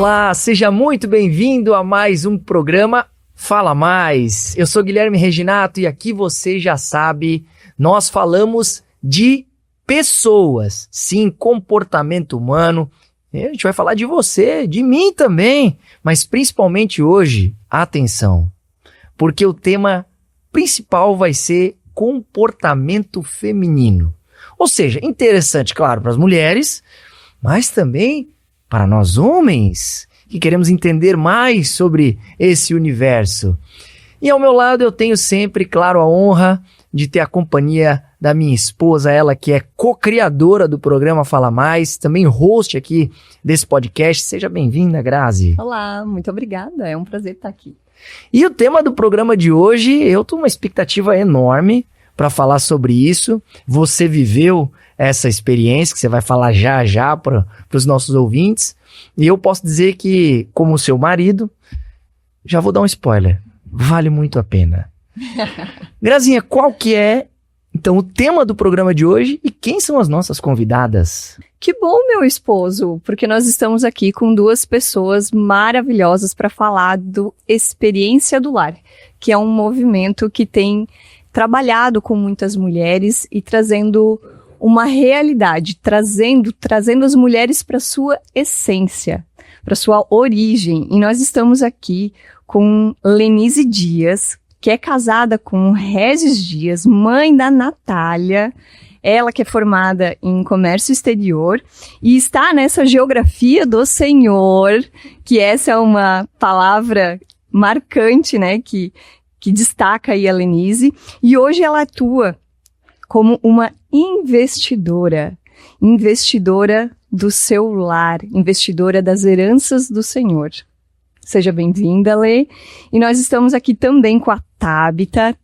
Olá, seja muito bem-vindo a mais um programa Fala Mais. Eu sou Guilherme Reginato e aqui você já sabe, nós falamos de pessoas, sim, comportamento humano. A gente vai falar de você, de mim também, mas principalmente hoje, atenção, porque o tema principal vai ser comportamento feminino. Ou seja, interessante, claro, para as mulheres, mas também para nós homens, que queremos entender mais sobre esse universo. E ao meu lado eu tenho sempre, claro, a honra de ter a companhia da minha esposa, ela que é co-criadora do programa Fala Mais, também host aqui desse podcast. Seja bem-vinda, Grazi. Olá, muito obrigada, é um prazer estar aqui. E o tema do programa de hoje, eu tô uma expectativa enorme para falar sobre isso. Você viveu essa experiência que você vai falar já para os nossos ouvintes. E eu posso dizer que, como seu marido, já vou dar um spoiler, vale muito a pena. Grazinha, qual que é, então, o tema do programa de hoje e quem são as nossas convidadas? Que bom, meu esposo, porque nós estamos aqui com duas pessoas maravilhosas para falar do Experiência do Lar, que é um movimento que tem trabalhado com muitas mulheres e trazendo uma realidade, trazendo as mulheres para sua essência, para sua origem. E nós estamos aqui com Lenise Dias, que é casada com Regis Dias, mãe da Natália, ela que é formada em comércio exterior e está nessa geografia do Senhor, que essa é uma palavra marcante, né, que destaca aí a Lenise, e hoje ela atua como uma investidora do seu lar, investidora das heranças do Senhor. Seja bem-vinda, Lê. E nós estamos aqui também com a Tabita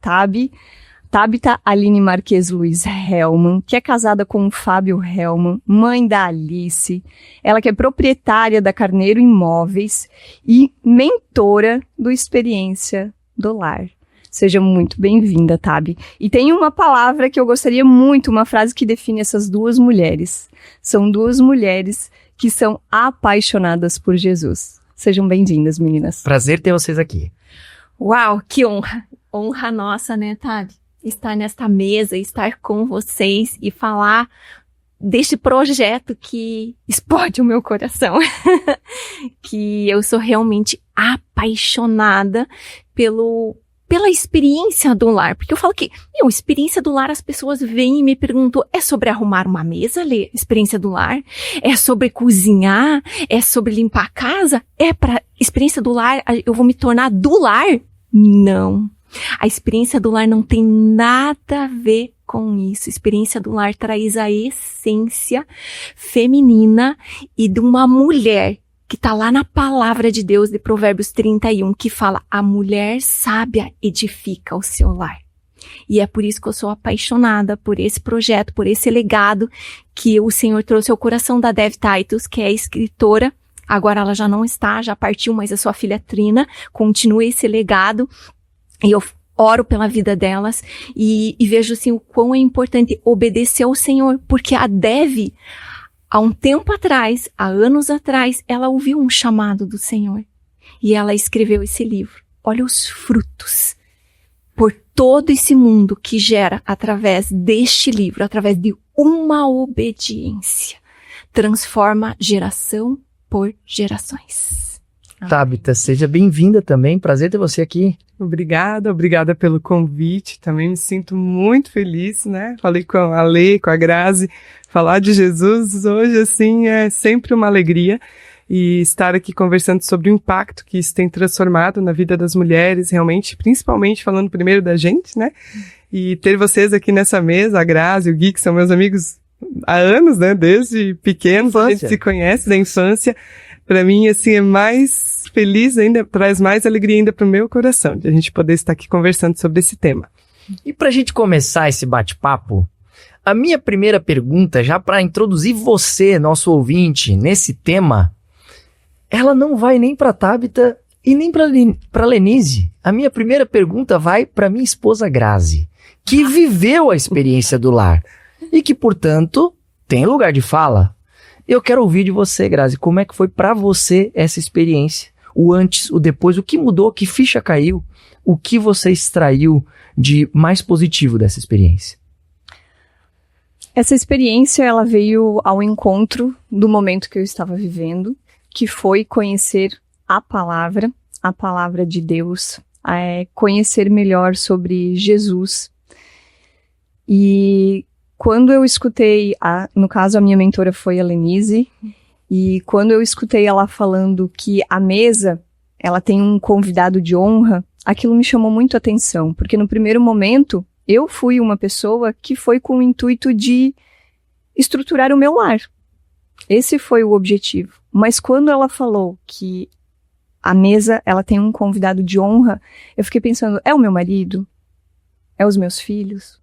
Aline Marques Luiz Hellman, que é casada com o Fábio Hellman, mãe da Alice, ela que é proprietária da Carneiro Imóveis e mentora do Experiência do Lar. Seja muito bem-vinda, Tabi. E tem uma palavra que eu gostaria muito, uma frase que define essas duas mulheres. São duas mulheres que são apaixonadas por Jesus. Sejam bem-vindas, meninas. Prazer ter vocês aqui. Uau, que honra. Honra nossa, né, Tabi? Estar nesta mesa, estar com vocês e falar deste projeto que explode o meu coração. Que eu sou realmente apaixonada pela experiência do lar, porque eu falo que, experiência do lar, as pessoas vêm e me perguntam, é sobre arrumar uma mesa, Lê? Experiência do lar? É sobre cozinhar? É sobre limpar a casa? É para experiência do lar, eu vou me tornar do lar? Não. A experiência do lar não tem nada a ver com isso. A experiência do lar traz a essência feminina e de uma mulher que está lá na palavra de Deus de Provérbios 31, que fala, a mulher sábia edifica o seu lar. E é por isso que eu sou apaixonada por esse projeto, por esse legado que o Senhor trouxe ao coração da Dev Titus, que é escritora. Agora ela já não está, já partiu, mas a sua filha Trina continua esse legado. E eu oro pela vida delas e vejo assim o quão é importante obedecer ao Senhor, porque a Dev, há um tempo atrás, há anos atrás, ela ouviu um chamado do Senhor e ela escreveu esse livro. Olha os frutos por todo esse mundo que gera através deste livro, através de uma obediência, transforma geração por gerações. Tabita, seja bem-vinda também, prazer ter você aqui. Obrigada pelo convite, também me sinto muito feliz, né? Falei com a Lê, com a Grazi, falar de Jesus hoje, assim, é sempre uma alegria. E estar aqui conversando sobre o impacto que isso tem transformado na vida das mulheres, realmente, principalmente falando primeiro da gente, né? E ter vocês aqui nessa mesa, a Grazi, o Gui, que são meus amigos há anos, né? Desde pequenos, a gente se conhece da infância. Para mim, assim, é mais feliz ainda, traz mais alegria ainda pro meu coração, de a gente poder estar aqui conversando sobre esse tema. E pra gente começar esse bate-papo, a minha primeira pergunta, já para introduzir você, nosso ouvinte, nesse tema, ela não vai nem pra Tabita e nem pra Lenise. A minha primeira pergunta vai pra minha esposa Grazi, que viveu a experiência do lar e que, portanto, tem lugar de fala. Eu quero ouvir de você, Grazi, como é que foi pra você essa experiência? O antes, o depois, o que mudou, que ficha caiu? O que você extraiu de mais positivo dessa experiência? Essa experiência, ela veio ao encontro do momento que eu estava vivendo, que foi conhecer a palavra de Deus, conhecer melhor sobre Jesus. E quando eu escutei, no caso a minha mentora foi a Lenise, e quando eu escutei ela falando que a mesa, ela tem um convidado de honra, aquilo me chamou muito a atenção, porque no primeiro momento eu fui uma pessoa que foi com o intuito de estruturar o meu lar. Esse foi o objetivo. Mas quando ela falou que a mesa, ela tem um convidado de honra, eu fiquei pensando, é o meu marido? É os meus filhos?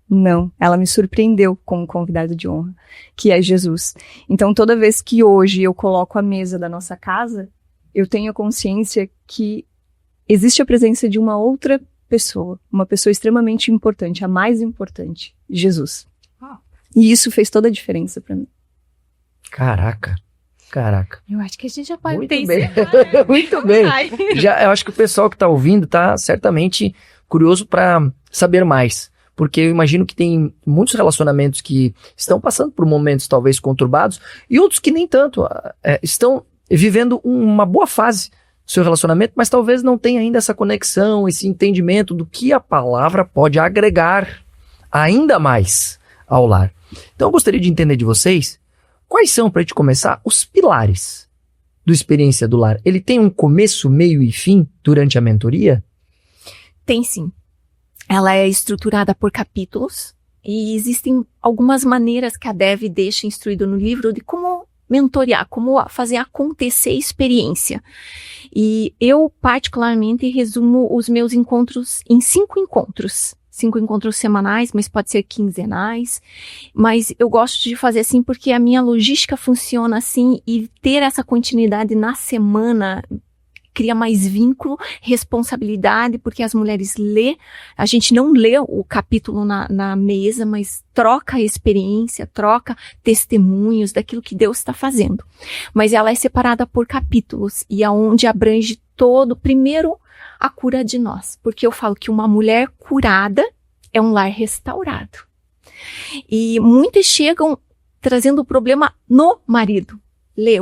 Não, ela me surpreendeu com um convidado de honra, que é Jesus. Então, toda vez que hoje eu coloco a mesa da nossa casa, eu tenho a consciência que existe a presença de uma outra pessoa, uma pessoa extremamente importante, a mais importante, Jesus. E isso fez toda a diferença pra mim. Caraca. Eu acho que a gente já pode Muito ter bem. isso. Muito bem. Eu acho que o pessoal que tá ouvindo tá certamente curioso para saber mais. Porque eu imagino que tem muitos relacionamentos que estão passando por momentos talvez conturbados e outros que nem tanto estão vivendo uma boa fase do seu relacionamento, mas talvez não tenha ainda essa conexão, esse entendimento do que a palavra pode agregar ainda mais ao lar. Então eu gostaria de entender de vocês quais são, para a gente começar, os pilares do Experiência do Lar. Ele tem um começo, meio e fim durante a mentoria? Tem sim. Ela é estruturada por capítulos e existem algumas maneiras que a Dev deixa instruído no livro de como mentorear, como fazer acontecer a experiência. E eu, particularmente, resumo os meus encontros em 5 encontros. 5 encontros semanais, mas pode ser quinzenais. Mas eu gosto de fazer assim porque a minha logística funciona assim e ter essa continuidade na semana cria mais vínculo, responsabilidade, porque as mulheres a gente não lê o capítulo na mesa, mas troca a experiência, troca testemunhos daquilo que Deus está fazendo. Mas ela é separada por capítulos e aonde abrange todo, primeiro, a cura de nós, porque eu falo que uma mulher curada é um lar restaurado. E muitas chegam trazendo o problema no marido.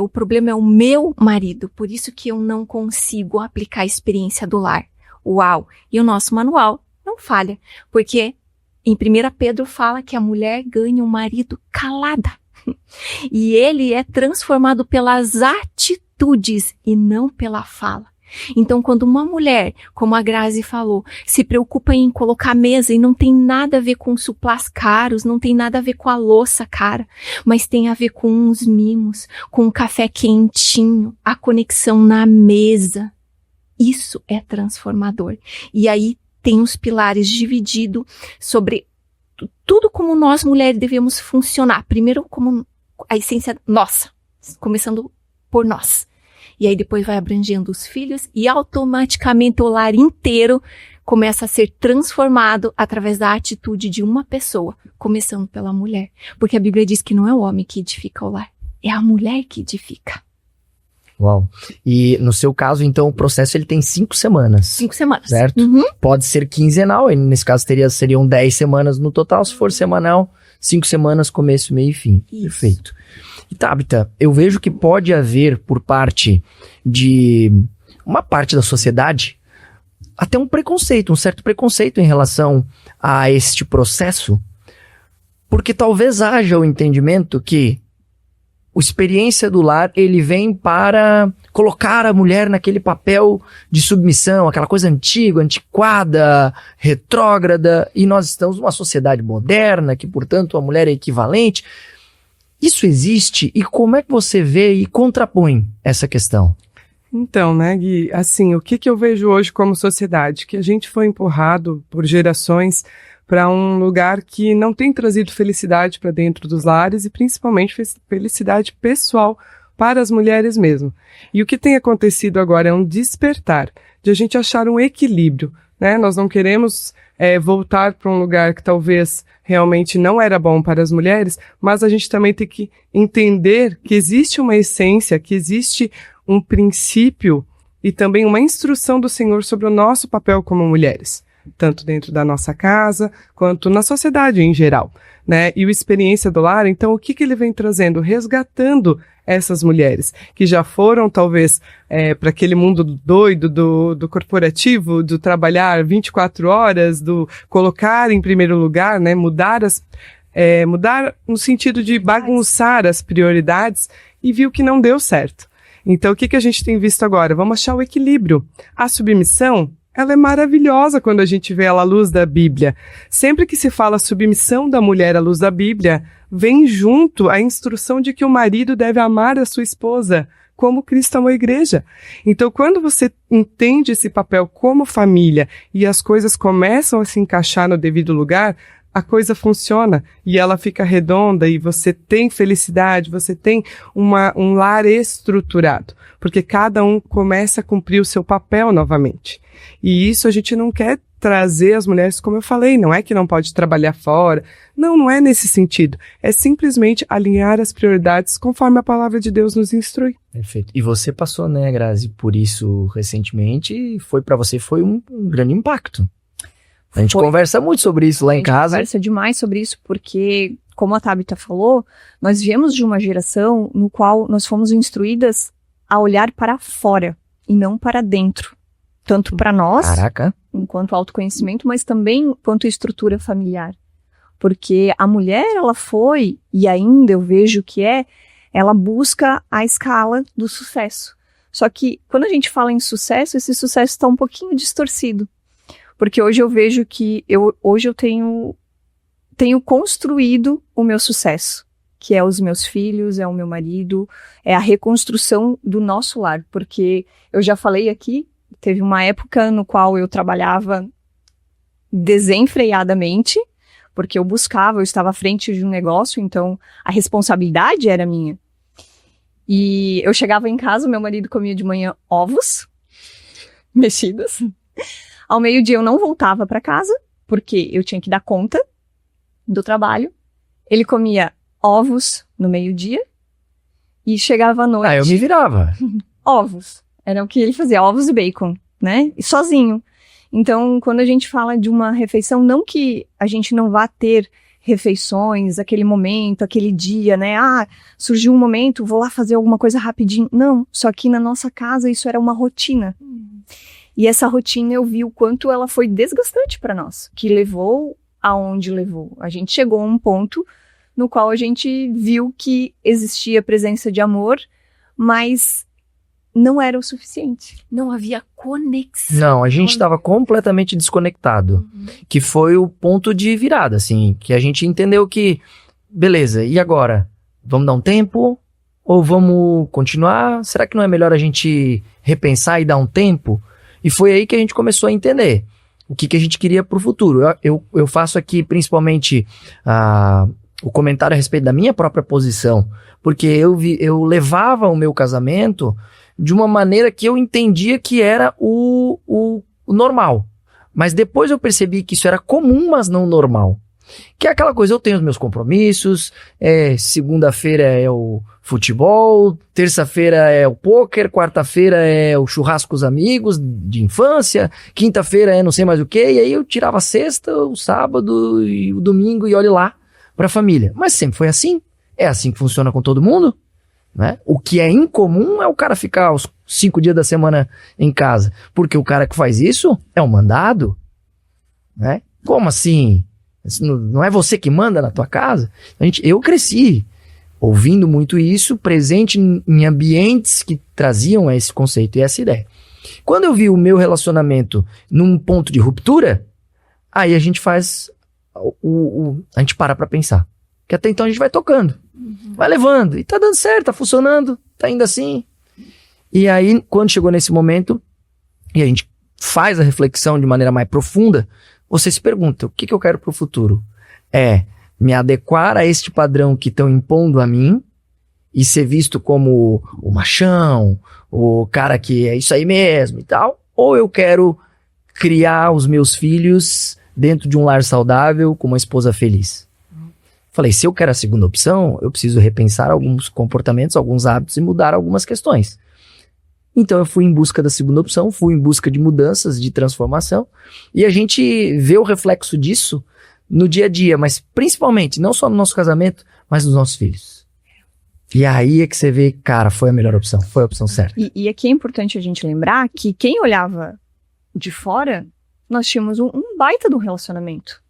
O problema é o meu marido, por isso que eu não consigo aplicar a experiência do lar. Uau! E o nosso manual não falha, porque em 1 Pedro fala que a mulher ganha um marido calada. E ele é transformado pelas atitudes e não pela fala. Então, quando uma mulher, como a Grazi falou, se preocupa em colocar a mesa e não tem nada a ver com suplás caros, não tem nada a ver com a louça cara, mas tem a ver com uns mimos, com um café quentinho, a conexão na mesa. Isso é transformador. E aí tem os pilares divididos sobre tudo como nós mulheres devemos funcionar. Primeiro, como a essência nossa, começando por nós. E aí depois vai abrangendo os filhos e automaticamente o lar inteiro começa a ser transformado através da atitude de uma pessoa, começando pela mulher. Porque a Bíblia diz que não é o homem que edifica o lar, é a mulher que edifica. Uau. E no seu caso, então, o processo ele tem 5 semanas. 5 semanas. Certo? Uhum. Pode ser quinzenal, e nesse caso seriam 10 semanas no total. Se for semanal, 5 semanas, começo, meio e fim. Isso. Perfeito. E Tabita, eu vejo que pode haver por parte de uma parte da sociedade até um preconceito, um certo preconceito em relação a este processo, porque talvez haja o entendimento que a experiência do lar, ele vem para colocar a mulher naquele papel de submissão, aquela coisa antiga, antiquada, retrógrada, e nós estamos numa sociedade moderna, que portanto a mulher é equivalente. Isso existe? E como é que você vê e contrapõe essa questão? Então, né, Gui, assim, o que eu vejo hoje como sociedade? Que a gente foi empurrado por gerações para um lugar que não tem trazido felicidade para dentro dos lares e principalmente felicidade pessoal para as mulheres mesmo. E o que tem acontecido agora é um despertar, de a gente achar um equilíbrio, né? Nós não queremos voltar para um lugar que talvez realmente não era bom para as mulheres, mas a gente também tem que entender que existe uma essência, que existe um princípio e também uma instrução do Senhor sobre o nosso papel como mulheres, tanto dentro da nossa casa, quanto na sociedade em geral, né? E o Experiência do Lar, então, o que ele vem trazendo? Resgatando essas mulheres, que já foram, talvez, para aquele mundo doido do corporativo, do trabalhar 24 horas, do colocar em primeiro lugar, né? Mudar no sentido de bagunçar as prioridades, e viu que não deu certo. Então, o que a gente tem visto agora? Vamos achar o equilíbrio. A submissão, ela é maravilhosa quando a gente vê ela à luz da Bíblia. Sempre que se fala submissão da mulher à luz da Bíblia, vem junto a instrução de que o marido deve amar a sua esposa, como Cristo amou a igreja. Então, quando você entende esse papel como família e as coisas começam a se encaixar no devido lugar, a coisa funciona e ela fica redonda e você tem felicidade, você tem um lar estruturado, porque cada um começa a cumprir o seu papel novamente. E isso a gente não quer trazer as mulheres, como eu falei, não é que não pode trabalhar fora, não é nesse sentido, é simplesmente alinhar as prioridades conforme a palavra de Deus nos instrui. Perfeito. E você passou, né, Grazi, por isso recentemente e para você foi um grande impacto. A gente conversa muito sobre isso lá em casa. A gente conversa demais sobre isso porque, como a Tabita falou, nós viemos de uma geração no qual nós fomos instruídas a olhar para fora e não para dentro. Tanto para nós, enquanto autoconhecimento, mas também quanto estrutura familiar. Porque a mulher, ela foi, e ainda eu vejo que ela busca a escala do sucesso. Só que, quando a gente fala em sucesso, esse sucesso está um pouquinho distorcido. Porque hoje eu vejo que hoje eu tenho construído o meu sucesso, que é os meus filhos, é o meu marido, é a reconstrução do nosso lar. Porque eu já falei aqui, teve uma época no qual eu trabalhava desenfreadamente, porque eu estava à frente de um negócio, então a responsabilidade era minha. E eu chegava em casa, meu marido comia de manhã ovos mexidos. Ao meio-dia eu não voltava para casa, porque eu tinha que dar conta do trabalho. Ele comia ovos no meio-dia e chegava à noite. Eu me virava. Ovos. Era o que ele fazia, ovos e bacon, né? E sozinho. Então, quando a gente fala de uma refeição, não que a gente não vá ter refeições, aquele momento, aquele dia, né? Surgiu um momento, vou lá fazer alguma coisa rapidinho. Não, só que na nossa casa isso era uma rotina. E essa rotina eu vi o quanto ela foi desgastante para nós, que levou aonde levou. A gente chegou a um ponto no qual a gente viu que existia presença de amor, mas não era o suficiente. Não havia conexão. Não, a gente estava completamente desconectado. Que foi o ponto de virada, assim, que a gente entendeu que, beleza, e agora? Vamos dar um tempo? Ou vamos continuar? Será que não é melhor a gente repensar e dar um tempo? E foi aí que a gente começou a entender o que a gente queria para o futuro. Eu faço aqui principalmente o comentário a respeito da minha própria posição, porque eu levava o meu casamento de uma maneira que eu entendia que era o normal. Mas depois eu percebi que isso era comum, mas não normal. Que é aquela coisa, eu tenho os meus compromissos, segunda-feira é o futebol, terça-feira é o pôquer, quarta-feira é o churrasco com os amigos de infância, quinta-feira é não sei mais o que, e aí eu tirava a sexta, o sábado e o domingo e olhe lá pra família. Mas sempre foi assim, é assim que funciona com todo mundo, né? O que é incomum é o cara ficar os 5 dias da semana em casa, porque o cara que faz isso é um mandado, né? Como assim? Não é você que manda na tua casa? Eu cresci ouvindo muito isso, presente em ambientes que traziam esse conceito e essa ideia. Quando eu vi o meu relacionamento num ponto de ruptura, aí a gente faz a gente para pra pensar. Porque até então a gente vai tocando, vai levando, e tá dando certo, tá funcionando, tá indo assim. E aí, quando chegou nesse momento, e a gente faz a reflexão de maneira mais profunda, você se pergunta, o que eu quero pro futuro? É me adequar a este padrão que estão impondo a mim e ser visto como o machão, o cara que é isso aí mesmo e tal, ou eu quero criar os meus filhos dentro de um lar saudável, com uma esposa feliz? Falei, se eu quero a segunda opção, eu preciso repensar alguns comportamentos, alguns hábitos e mudar algumas questões. Então eu fui em busca da segunda opção, fui em busca de mudanças, de transformação, e a gente vê o reflexo disso no dia a dia, mas principalmente, não só no nosso casamento, mas nos nossos filhos. E aí é que você vê, cara, foi a melhor opção, foi a opção certa. E aqui é importante a gente lembrar que quem olhava de fora, nós tínhamos um baita de um relacionamento.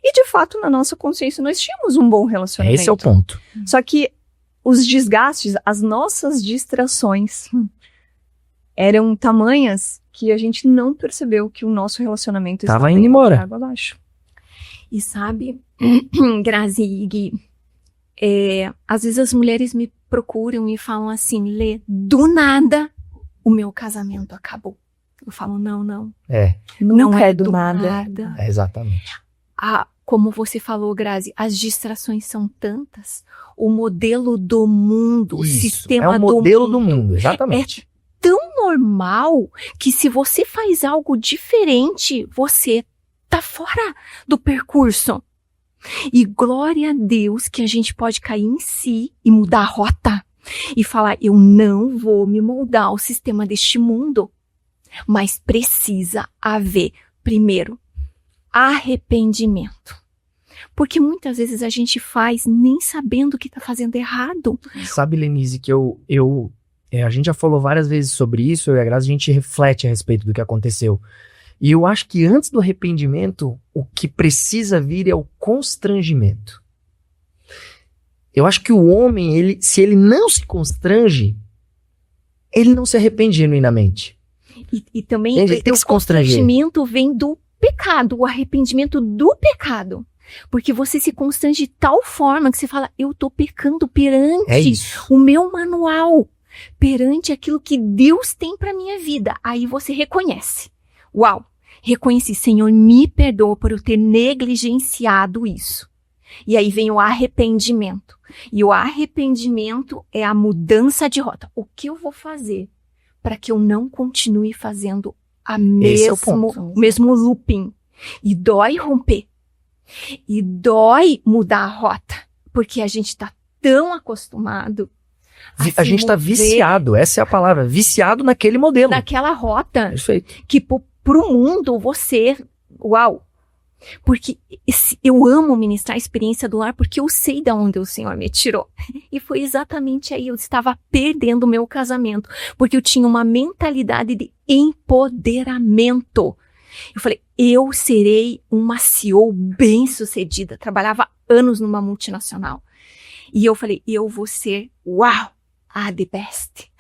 E de fato, na nossa consciência, nós tínhamos um bom relacionamento. Esse é o ponto. Só que os desgastes, as nossas distrações eram tamanhas que a gente não percebeu que o nosso relacionamento Tava estava indo embora. água abaixo. E sabe, Grazi e Gui, às vezes as mulheres me procuram e falam assim, Lê, do nada o meu casamento acabou. Eu falo, não. Não é do nada. É exatamente. Como você falou, Grazi, as distrações são tantas. O modelo do mundo, o sistema é o modelo do mundo, exatamente. É tão normal que se você faz algo diferente, você tá fora do percurso. E glória a Deus que a gente pode cair em si e mudar a rota. E falar, eu não vou me moldar ao sistema deste mundo. Mas precisa haver, primeiro, arrependimento. Porque muitas vezes a gente faz nem sabendo que tá fazendo errado. Sabe, Lenise, que a gente já falou várias vezes sobre isso, eu e a Grazi, a gente reflete a respeito do que aconteceu. E eu acho que antes do arrependimento, o que precisa vir é o constrangimento. Eu acho que o homem, se ele não se constrange, ele não se arrepende genuinamente. E também o constrangimento vem do pecado, o arrependimento do pecado. Porque você se constrange de tal forma que você fala, eu tô pecando perante o meu manual, perante aquilo que Deus tem pra minha vida. Aí você reconhece. Uau! Reconheci, Senhor, me perdoa por eu ter negligenciado isso. E aí vem o arrependimento. E o arrependimento é a mudança de rota. O que eu vou fazer para que eu não continue fazendo o mesmo looping? E dói romper. E dói mudar a rota. Porque a gente tá tão acostumado a gente tá viciado, essa é a palavra, viciado naquele modelo. Naquela rota. Perfeito. Que pro mundo você, uau. Porque eu amo ministrar a experiência do lar porque eu sei de onde o Senhor me tirou. E foi exatamente aí, eu estava perdendo o meu casamento. Porque eu tinha uma mentalidade de empoderamento. Eu falei, eu serei uma CEO bem-sucedida. Trabalhava anos numa multinacional. E eu falei, eu vou ser, uau, the best.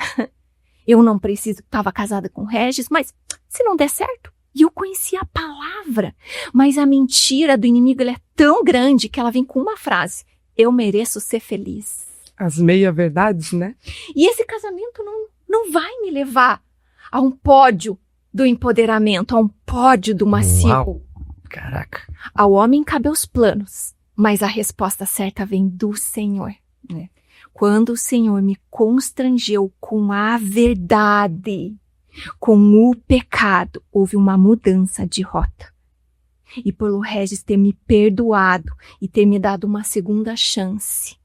Eu não preciso, estava casada com o Regis, mas se não der certo. E eu conhecia a palavra. Mas a mentira do inimigo ela é tão grande que ela vem com uma frase. Eu mereço ser feliz. As meia-verdades, né? E esse casamento não vai me levar a um pódio do empoderamento, a um pódio do macio. Uau. Caraca. Ao homem cabe os planos, mas a resposta certa vem do Senhor. Né? Quando o Senhor me constrangeu com a verdade, com o pecado, houve uma mudança de rota. E pelo Regis ter me perdoado e ter me dado uma segunda chance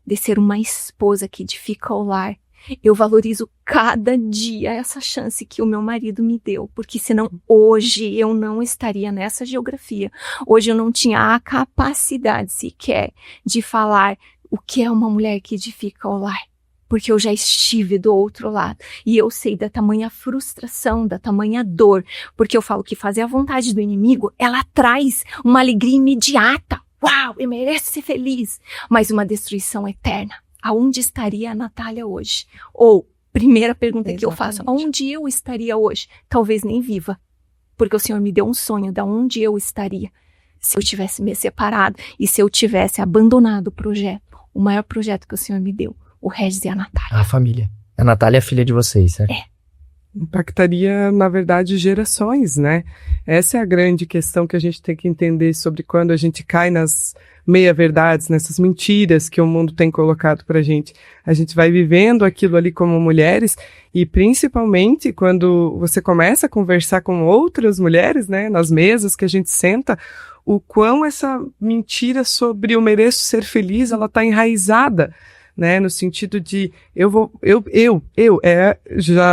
de ser uma esposa que edifica o lar, eu valorizo cada dia essa chance que o meu marido me deu, porque senão hoje eu não estaria nessa geografia. Hoje eu não tinha a capacidade sequer de falar o que é uma mulher que edifica o lar, porque eu já estive do outro lado e eu sei da tamanha frustração, da tamanha dor, porque eu falo que fazer a vontade do inimigo, ela traz uma alegria imediata. Uau, eu mereço ser feliz, mas uma destruição eterna. Aonde estaria a Natália hoje? Ou, primeira pergunta que eu faço, aonde eu estaria hoje? Talvez nem viva, porque o Senhor me deu um sonho de onde eu estaria se eu tivesse me separado e se eu tivesse abandonado o projeto, o maior projeto que o Senhor me deu, o Regis e a Natália. A família. A Natália é filha de vocês, certo? É. Impactaria, na verdade, gerações, né? Essa é a grande questão que a gente tem que entender sobre quando a gente cai nas meia-verdades, nessas mentiras que o mundo tem colocado pra gente. A gente vai vivendo aquilo ali como mulheres e, principalmente, quando você começa a conversar com outras mulheres, né, nas mesas que a gente senta, o quão essa mentira sobre eu mereço ser feliz, ela tá enraizada, né, no sentido de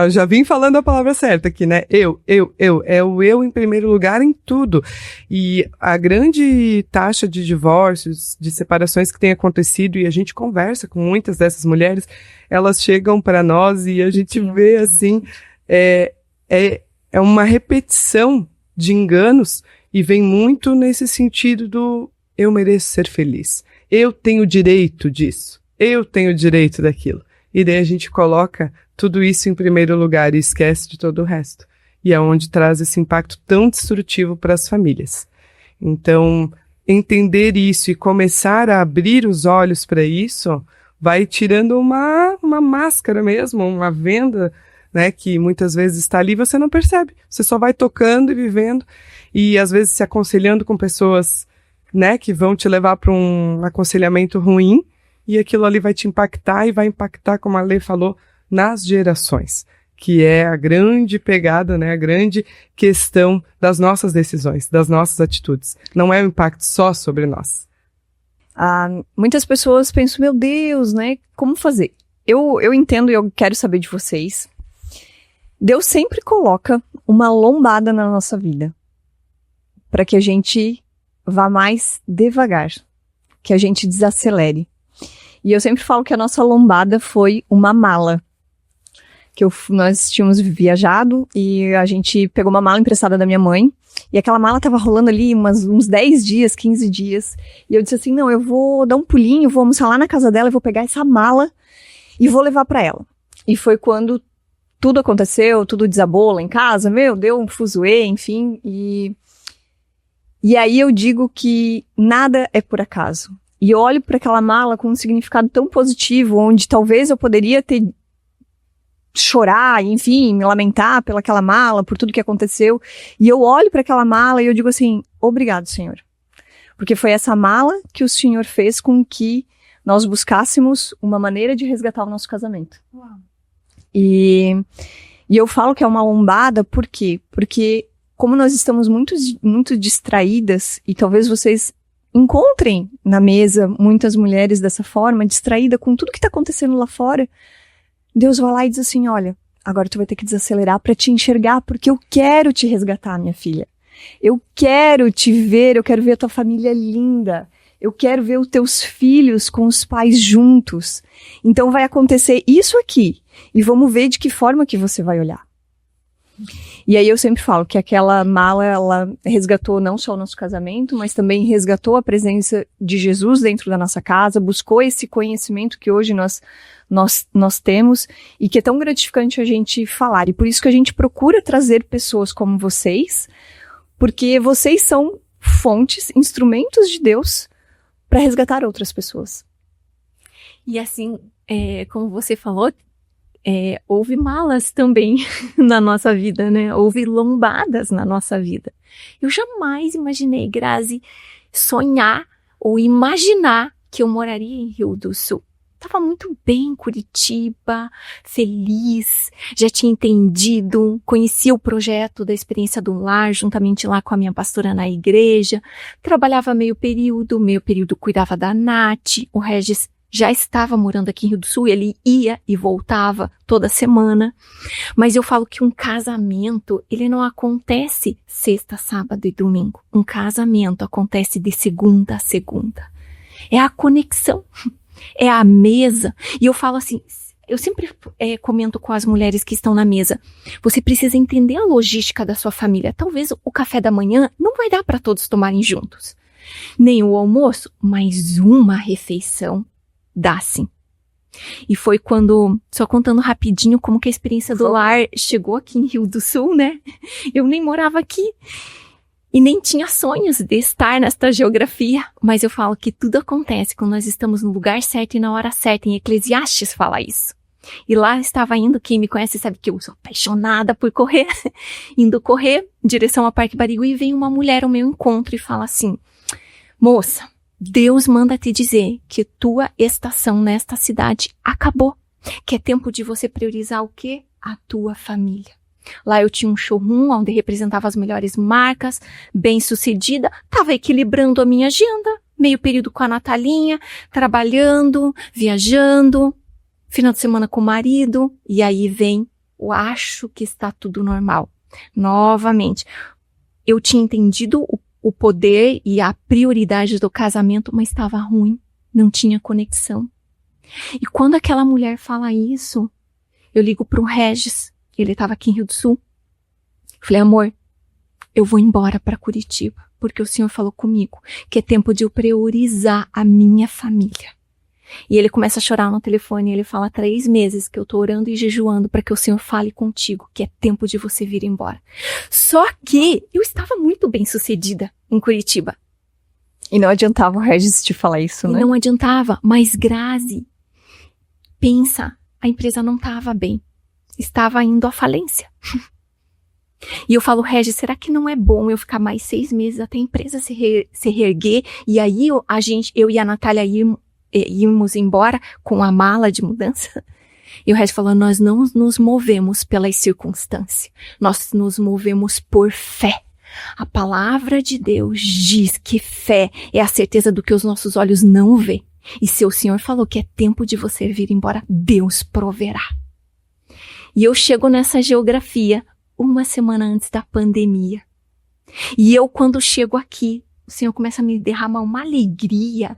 já vim falando a palavra certa aqui, né, é o eu em primeiro lugar em tudo. E a grande taxa de divórcios, de separações que tem acontecido, e a gente conversa com muitas dessas mulheres, elas chegam para nós e a gente vê, assim, é uma repetição de enganos, e vem muito nesse sentido do eu mereço ser feliz, eu tenho direito disso, eu tenho direito daquilo. E daí a gente coloca tudo isso em primeiro lugar e esquece de todo o resto. E é onde traz esse impacto tão destrutivo para as famílias. Então, entender isso e começar a abrir os olhos para isso vai tirando uma máscara mesmo, uma venda, né, que muitas vezes está ali e você não percebe. Você só vai tocando e vivendo e às vezes se aconselhando com pessoas, né, que vão te levar para um aconselhamento ruim. E aquilo ali vai te impactar e vai impactar, como a Lê falou, nas gerações, que é a grande pegada, né, a grande questão das nossas decisões, das nossas atitudes. Não é um impacto só sobre nós. Muitas pessoas pensam, meu Deus, né, como fazer? Eu entendo e eu quero saber de vocês. Deus sempre coloca uma lombada na nossa vida para que a gente vá mais devagar, que a gente desacelere. E eu sempre falo que a nossa lombada foi uma mala. Nós tínhamos viajado e a gente pegou uma mala emprestada da minha mãe. E aquela mala tava rolando ali uns 10 dias, 15 dias. E eu disse assim, não, eu vou dar um pulinho, vou almoçar lá na casa dela, eu vou pegar essa mala e vou levar pra ela. E foi quando tudo aconteceu, tudo desabou lá em casa, deu um fuzuê, enfim. E aí eu digo que nada é por acaso. E eu olho para aquela mala com um significado tão positivo, onde talvez eu poderia chorar, enfim, me lamentar pelaquela mala, por tudo que aconteceu. E eu olho para aquela mala e eu digo assim, obrigado, Senhor. Porque foi essa mala que o Senhor fez com que nós buscássemos uma maneira de resgatar o nosso casamento. Uau. E eu falo que é uma lombada, por quê? Porque como nós estamos muito distraídas, e talvez vocês encontrem na mesa muitas mulheres dessa forma, distraída com tudo que está acontecendo lá fora, Deus vai lá e diz assim, olha, agora tu vai ter que desacelerar para te enxergar, porque eu quero te resgatar, minha filha. Eu quero te ver, eu quero ver a tua família linda. Eu quero ver os teus filhos com os pais juntos. Então vai acontecer isso aqui. E vamos ver de que forma que você vai olhar. E aí eu sempre falo que aquela mala, ela resgatou não só o nosso casamento, mas também resgatou a presença de Jesus dentro da nossa casa, buscou esse conhecimento que hoje nós temos e que é tão gratificante a gente falar. E por isso que a gente procura trazer pessoas como vocês, porque vocês são fontes, instrumentos de Deus para resgatar outras pessoas. E assim, como você falou, houve malas também na nossa vida, né? Houve lombadas na nossa vida. Eu jamais imaginei, Grazi, sonhar ou imaginar que eu moraria em Rio do Sul. Tava muito bem em Curitiba, feliz, já tinha entendido, conhecia o projeto da Experiência do Lar, juntamente lá com a minha pastora na igreja, trabalhava meio período cuidava da Nath, o Regis já estava morando aqui em Rio do Sul, ele ia e voltava toda semana, mas eu falo que um casamento, ele não acontece sexta, sábado e domingo, um casamento acontece de segunda a segunda, é a conexão, é a mesa, e eu falo assim, eu sempre comento com as mulheres que estão na mesa, você precisa entender a logística da sua família, talvez o café da manhã não vai dar para todos tomarem juntos, nem o almoço, mas uma refeição dá sim. E foi quando, só contando rapidinho como que a Experiência do Lar chegou aqui em Rio do Sul, né? Eu nem morava aqui e nem tinha sonhos de estar nesta geografia, mas eu falo que tudo acontece quando nós estamos no lugar certo e na hora certa, em Eclesiastes fala isso. E lá estava indo, quem me conhece sabe que eu sou apaixonada por correr, indo correr em direção ao Parque Barigui, e vem uma mulher ao meu encontro e fala assim: moça, Deus manda te dizer que tua estação nesta cidade acabou, que é tempo de você priorizar o quê? A tua família. Lá eu tinha um showroom onde representava as melhores marcas, bem sucedida, estava equilibrando a minha agenda, meio período com a Natalinha, trabalhando, viajando, final de semana com o marido, e aí vem o acho que está tudo normal. Novamente, eu tinha entendido o poder e a prioridade do casamento, mas estava ruim, não tinha conexão. E quando aquela mulher fala isso, eu ligo para o Regis, ele estava aqui em Rio do Sul. Falei: amor, eu vou embora para Curitiba, porque o Senhor falou comigo que é tempo de eu priorizar a minha família. E ele começa a chorar no telefone, e ele fala: 3 meses que eu tô orando e jejuando para que o Senhor fale contigo, que é tempo de você vir embora. Só que eu estava muito bem sucedida em Curitiba. E não adiantava o Regis te falar isso, né? Não adiantava, mas Grazi, pensa, a empresa não estava bem. Estava indo à falência. E eu falo: Regis, será que não é bom eu ficar mais 6 meses até a empresa se reerguer? E aí eu e a Natália íamos embora com a mala de mudança? E o Regis falou: nós não nos movemos pelas circunstâncias. Nós nos movemos por fé. A palavra de Deus diz que fé é a certeza do que os nossos olhos não vê. E se o Senhor falou que é tempo de você vir embora, Deus proverá. E eu chego nessa geografia 1 semana antes da pandemia. E eu, quando chego aqui, o Senhor começa a me derramar uma alegria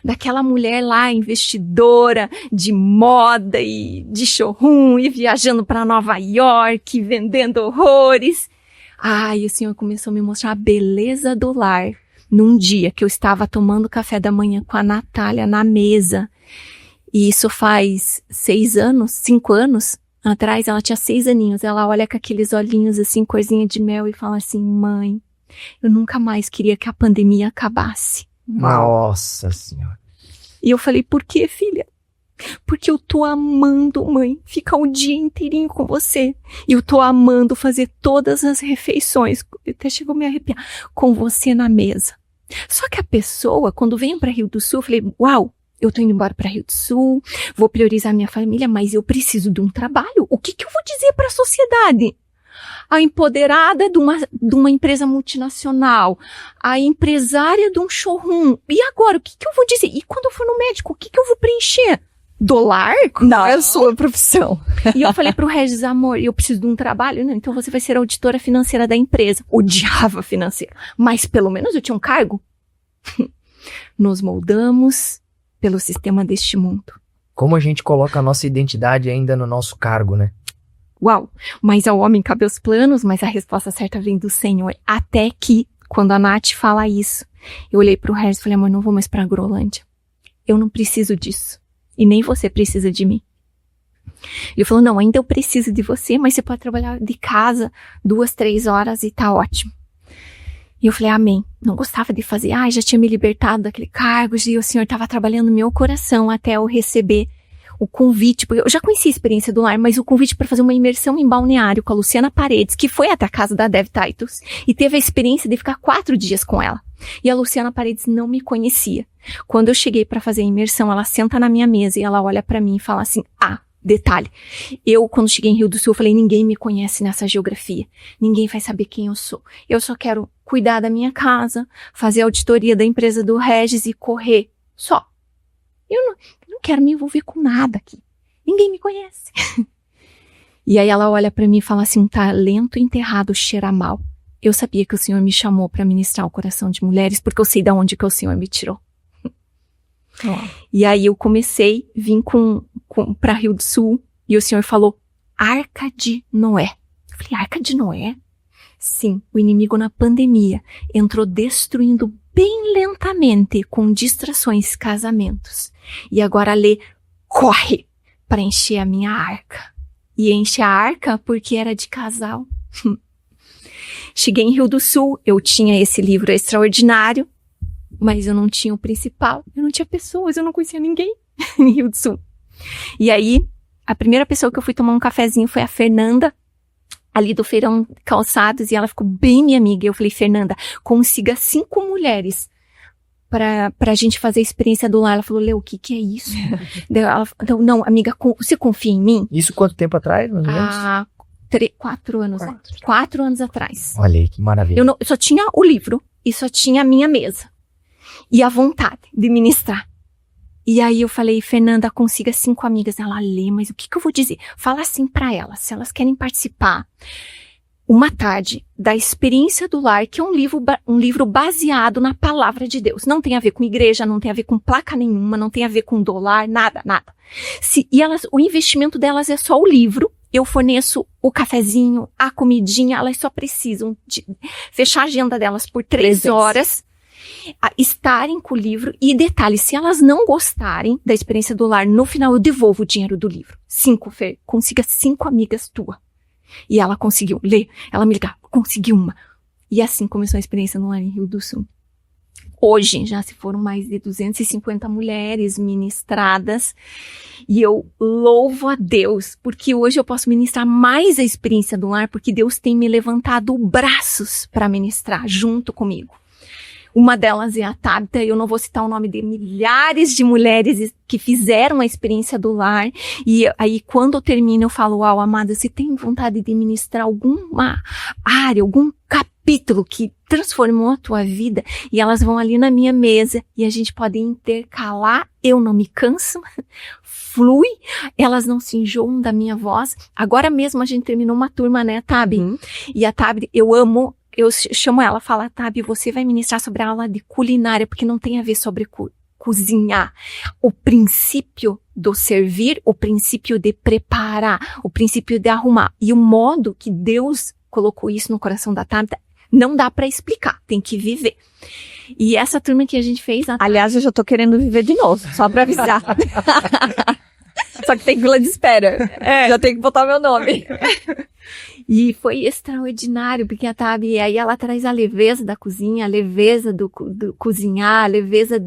daquela mulher lá, investidora de moda e de showroom, e viajando para Nova York, vendendo horrores. E o Senhor começou a me mostrar a beleza do lar num dia que eu estava tomando café da manhã com a Natália na mesa. E isso faz 5 anos atrás. Ela tinha 6 aninhos. Ela olha com aqueles olhinhos assim, corzinha de mel, e fala assim: mãe, eu nunca mais queria que a pandemia acabasse. Nossa Senhora. E eu falei: por quê, filha? Porque eu tô amando, mãe, ficar o dia inteirinho com você. E eu tô amando fazer todas as refeições, até chegou a me arrepiar, com você na mesa. Só que a pessoa, quando vem para Rio do Sul, eu falei: uau, eu tô indo embora para Rio do Sul, vou priorizar minha família, mas eu preciso de um trabalho. O que eu vou dizer para a sociedade? A empoderada de uma empresa multinacional, a empresária de um showroom. E agora, o que eu vou dizer? E quando eu for no médico, o que eu vou preencher? Dólar? Não é a sua profissão. E eu falei pro Regis: amor, eu preciso de um trabalho. Não, então você vai ser a auditora financeira da empresa. Odiava financeiro, mas pelo menos eu tinha um cargo. Nos moldamos pelo sistema deste mundo. Como a gente coloca a nossa identidade ainda no nosso cargo, né? Uau, mas ao homem cabe os planos, mas a resposta certa vem do Senhor. Até que, quando a Nath fala isso, eu olhei pro Regis e falei: amor, não vou mais pra Agrolândia. Eu não preciso disso. E nem você precisa de mim. Ele falou: não, ainda eu preciso de você, mas você pode trabalhar de casa 2, 3 horas e tá ótimo. E eu falei: amém. Não gostava de fazer. Já tinha me libertado daquele cargo, e o Senhor estava trabalhando no meu coração até eu receber o convite, porque eu já conhecia a experiência do lar, mas o convite para fazer uma imersão em Balneário com a Luciana Paredes, que foi até a casa da Dev Titus, e teve a experiência de ficar 4 dias com ela. E a Luciana Paredes não me conhecia. Quando eu cheguei para fazer a imersão, ela senta na minha mesa e ela olha para mim e fala assim: detalhe, eu quando cheguei em Rio do Sul, eu falei: ninguém me conhece nessa geografia, ninguém vai saber quem eu sou. Eu só quero cuidar da minha casa, fazer a auditoria da empresa do Regis e correr, só. Eu não quero me envolver com nada aqui. Ninguém me conhece. E aí ela olha pra mim e fala assim: um talento enterrado cheira mal. Eu sabia que o Senhor me chamou pra ministrar o coração de mulheres, porque eu sei de onde que o Senhor me tirou. E aí eu comecei, vim pra Rio do Sul, e o Senhor falou: Arca de Noé. Eu falei: Arca de Noé? Sim, o inimigo na pandemia entrou destruindo bem lentamente, com distrações, casamentos. E agora a Lê corre para encher a minha arca. E enche a arca porque era de casal. Cheguei em Rio do Sul, eu tinha esse livro extraordinário, mas eu não tinha o principal. Eu não tinha pessoas, eu não conhecia ninguém em Rio do Sul. E aí, A primeira pessoa que eu fui tomar um cafezinho foi a Fernanda, ali do Feirão Calçados, e ela ficou bem minha amiga. Eu falei, Fernanda, consiga 5 mulheres pra gente fazer a experiência do lar. Ela falou, Lê, o que é isso? Daí ela falou, não, amiga, você confia em mim? Isso quanto tempo atrás, mais ou menos? 4 anos. 4 anos atrás. Olha aí, que maravilha. Eu só tinha o livro e só tinha a minha mesa. E a vontade de ministrar. E aí eu falei, Fernanda, consiga 5 amigas. Ela, Lê, mas o que eu vou dizer? Fala assim pra elas, se elas querem participar. Uma tarde da experiência do lar, que é um livro baseado na palavra de Deus. Não tem a ver com igreja, não tem a ver com placa nenhuma, não tem a ver com dólar, nada. O investimento delas é só o livro. Eu forneço o cafezinho, a comidinha, elas só precisam de fechar a agenda delas por 3 horas, estarem com o livro. E detalhe, se elas não gostarem da experiência do lar, no final eu devolvo o dinheiro do livro. 5, Fer, consiga 5 amigas tuas. E ela conseguiu ler, ela me ligava, consegui uma. E assim começou a experiência no lar em Rio do Sul. Hoje já se foram mais de 250 mulheres ministradas e eu louvo a Deus, porque hoje eu posso ministrar mais a experiência do lar, porque Deus tem me levantado braços para ministrar junto comigo. Uma delas é a Tabita, eu não vou citar o nome de milhares de mulheres que fizeram a experiência do lar. E aí, quando eu termino, eu falo, uau, amada, você tem vontade de ministrar alguma área, algum capítulo que transformou a tua vida? E elas vão ali na minha mesa e a gente pode intercalar, eu não me canso, flui, elas não se enjoam da minha voz. Agora mesmo a gente terminou uma turma, né, Tabi? E a Tabi, eu chamo ela, falo, Tabi, você vai ministrar sobre a aula de culinária, porque não tem a ver sobre cozinhar. O princípio do servir, o princípio de preparar, o princípio de arrumar. E o modo que Deus colocou isso no coração da Tabi, não dá pra explicar, tem que viver. E essa turma que a gente fez... Aliás, eu já tô querendo viver de novo, só pra avisar. Só que tem fila de espera. Já tem que botar meu nome. E foi extraordinário, porque a Tabi, aí ela traz a leveza da cozinha, a leveza do cozinhar, a leveza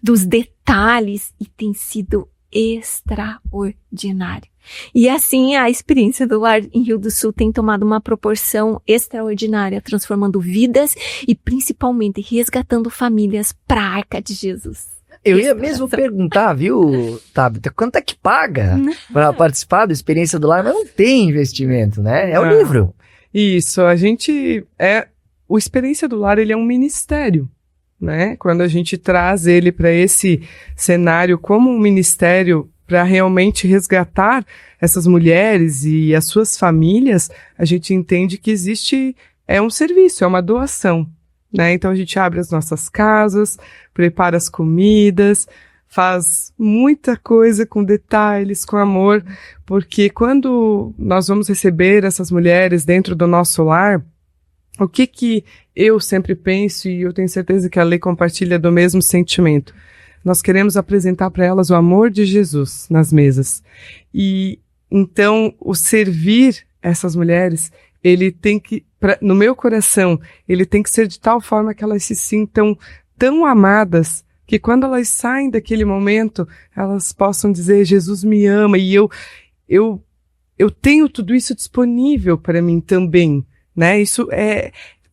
dos detalhes, e tem sido extraordinário. E assim, a experiência do lar em Rio do Sul tem tomado uma proporção extraordinária, transformando vidas e principalmente resgatando famílias para a Arca de Jesus. Eu ia mesmo perguntar, viu, Tabita, quanto é que paga para participar da experiência do lar? Mas não tem investimento, né? É o livro. Isso, o Experiência do Lar, ele é um ministério, né? Quando a gente traz ele para esse cenário como um ministério para realmente resgatar essas mulheres e as suas famílias, a gente entende que é um serviço, é uma doação. Né? Então a gente abre as nossas casas, prepara as comidas, faz muita coisa com detalhes, com amor, porque quando nós vamos receber essas mulheres dentro do nosso lar, o que eu sempre penso, e eu tenho certeza que a Lê compartilha do mesmo sentimento, nós queremos apresentar para elas o amor de Jesus nas mesas. E então o servir essas mulheres, ele tem que, no meu coração, ele tem que ser de tal forma que elas se sintam tão amadas, que quando elas saem daquele momento, elas possam dizer, Jesus me ama, e eu tenho tudo isso disponível para mim também, né? Isso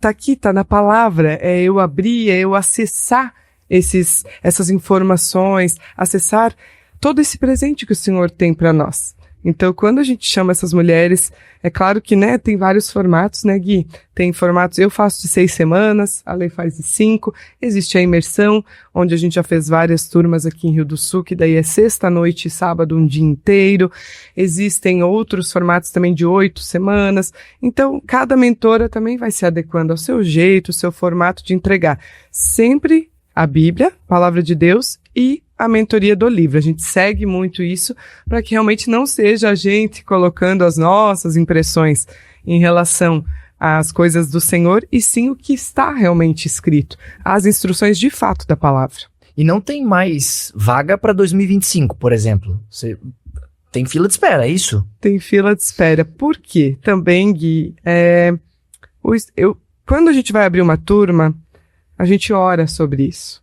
tá aqui, tá na palavra, eu abrir, eu acessar essas informações, acessar todo esse presente que o Senhor tem para nós. Então, quando a gente chama essas mulheres, é claro que, né, tem vários formatos, né, Gui? Tem formatos, eu faço de 6 semanas, a Lei faz de 5, existe a imersão, onde a gente já fez várias turmas aqui em Rio do Sul, que daí é sexta noite e sábado um dia inteiro. Existem outros formatos também de 8 semanas. Então, cada mentora também vai se adequando ao seu jeito, ao seu formato de entregar. Sempre a Bíblia, Palavra de Deus, e a mentoria do livro. A gente segue muito isso para que realmente não seja a gente colocando as nossas impressões em relação às coisas do Senhor, e sim o que está realmente escrito, as instruções de fato da palavra. E não tem mais vaga para 2025, por exemplo. Você tem fila de espera, é isso? Tem fila de espera. Por quê? Também, Gui, quando a gente vai abrir uma turma, a gente ora sobre isso.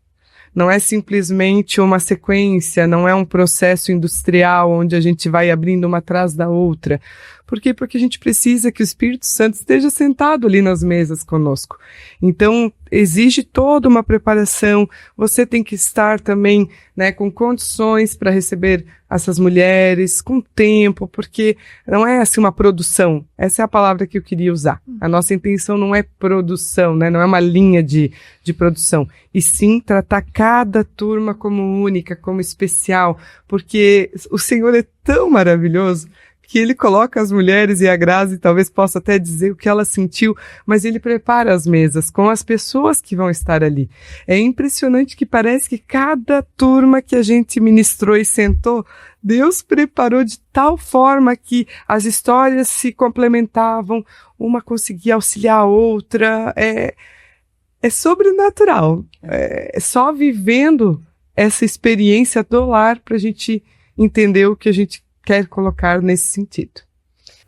não é simplesmente uma sequência, não é um processo industrial onde a gente vai abrindo uma atrás da outra. Por quê? Porque a gente precisa que o Espírito Santo esteja sentado ali nas mesas conosco. Então, exige toda uma preparação. Você tem que estar também, né, com condições para receber essas mulheres, com tempo, porque não é assim uma produção. Essa é a palavra que eu queria usar. A nossa intenção não é produção, né, não é uma linha de produção. E sim tratar cada turma como única, como especial, porque o Senhor é tão maravilhoso que ele coloca as mulheres, e a Grazi talvez possa até dizer o que ela sentiu, mas ele prepara as mesas com as pessoas que vão estar ali. É impressionante que parece que cada turma que a gente ministrou e sentou, Deus preparou de tal forma que as histórias se complementavam, uma conseguia auxiliar a outra. É sobrenatural. É só vivendo essa experiência do lar para a gente entender o que a gente quer colocar nesse sentido.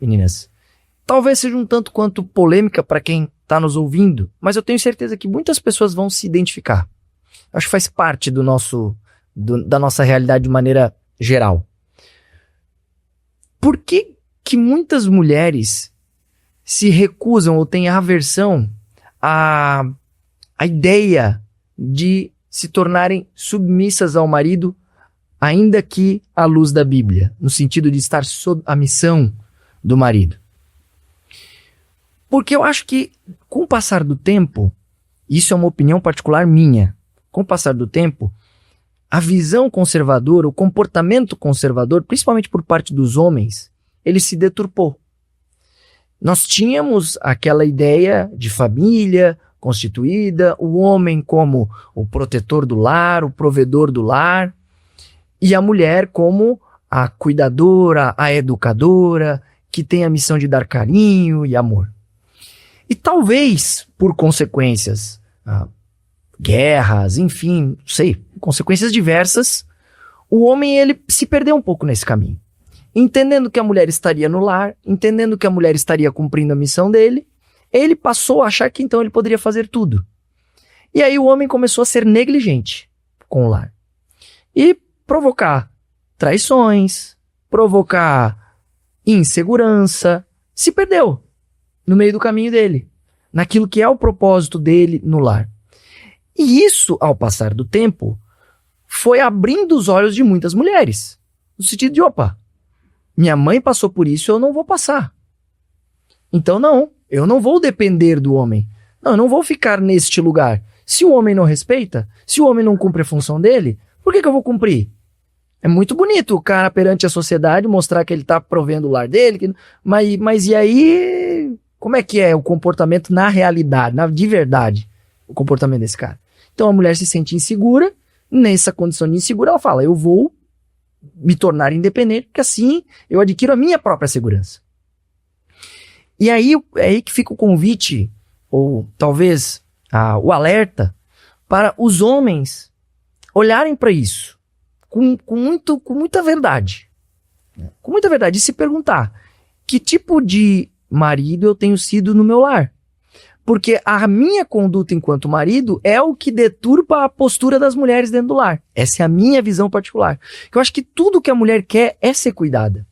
Meninas, talvez seja um tanto quanto polêmica para quem está nos ouvindo, mas eu tenho certeza que muitas pessoas vão se identificar. Acho que faz parte da nossa realidade de maneira geral. Por que muitas mulheres se recusam ou têm aversão à ideia de se tornarem submissas ao marido, ainda que à luz da Bíblia, no sentido de estar sob a missão do marido? Porque eu acho que, com o passar do tempo, isso é uma opinião particular minha, com o passar do tempo, a visão conservadora, o comportamento conservador, principalmente por parte dos homens, ele se deturpou. Nós tínhamos aquela ideia de família constituída, o homem como o protetor do lar, o provedor do lar, e a mulher como a cuidadora, a educadora, que tem a missão de dar carinho e amor. E talvez, por consequências, guerras, enfim, não sei, consequências diversas, o homem ele se perdeu um pouco nesse caminho. Entendendo que a mulher estaria no lar, entendendo que a mulher estaria cumprindo a missão dele, ele passou a achar que então ele poderia fazer tudo. E aí o homem começou a ser negligente com o lar. E provocar traições, provocar insegurança, se perdeu no meio do caminho dele, naquilo que é o propósito dele no lar. E isso, ao passar do tempo, foi abrindo os olhos de muitas mulheres, no sentido de, opa, minha mãe passou por isso, eu não vou passar. Então não, eu não vou depender do homem. Não, eu não vou ficar neste lugar. Se o homem não respeita, se o homem não cumpre a função dele, por que eu vou cumprir? É muito bonito o cara perante a sociedade mostrar que ele está provendo o lar dele, mas e aí, como é que é o comportamento na realidade, de verdade, o comportamento desse cara? Então a mulher se sente insegura, nessa condição de insegura ela fala, eu vou me tornar independente, porque assim eu adquiro a minha própria segurança. E aí é aí que fica o convite, ou talvez o alerta, para os homens olharem para isso com muita verdade. Com muita verdade. E se perguntar, que tipo de marido eu tenho sido no meu lar? Porque a minha conduta enquanto marido é o que deturpa a postura das mulheres dentro do lar. Essa é a minha visão particular. Eu acho que tudo que a mulher quer é ser cuidada.